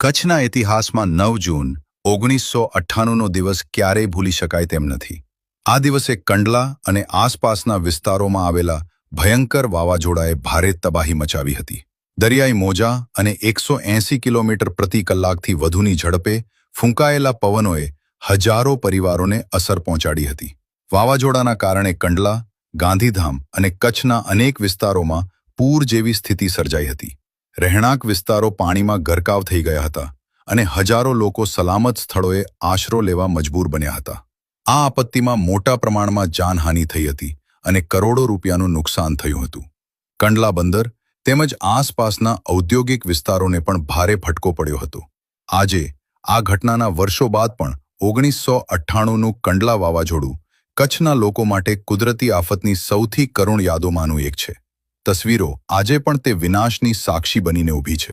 કચ્છના ઇતિહાસમાં 9 જૂન 1998નો દિવસ ક્યારેય ભૂલી શકાય તેમ નથી. આ દિવસે કંડલા અને આસપાસના વિસ્તારોમાં આવેલા ભયંકર વાવાઝોડાએ ભારે તબાહી મચાવી હતી. દરિયાઈ મોજા અને 180 કિલોમીટર પ્રતિ કલાકથી વધુની ઝડપે ફૂંકાયેલા પવનોએ હજારો પરિવારોને અસર પહોંચાડી હતી. વાવાઝોડાના કારણે કંડલા, ગાંધીધામ અને કચ્છના અનેક વિસ્તારોમાં પૂર જેવી સ્થિતિ સર્જાઈ હતી. રહેણાંક વિસ્તારો પાણીમાં ગરકાવ થઈ ગયા હતા અને હજારો લોકો સલામત સ્થળોએ આશરો લેવા મજબૂર બન્યા હતા. આ આપત્તિમાં મોટા પ્રમાણમાં જાનહાનિ થઈ હતી અને કરોડો રૂપિયાનું નુકસાન થયું હતું. કંડલા બંદર તેમજ આસપાસના ઔદ્યોગિક વિસ્તારોને પણ ભારે ફટકો પડ્યો હતો. આજે આ ઘટનાના વર્ષો બાદ પણ 1998નું કંડલા વાવાઝોડું કચ્છના લોકો માટે કુદરતી આફતની સૌથી કરુણ યાદોમાંનું એક છે. તસવીરો આજે પણ તે વિનાશની સાક્ષી બનીને ઊભી છે.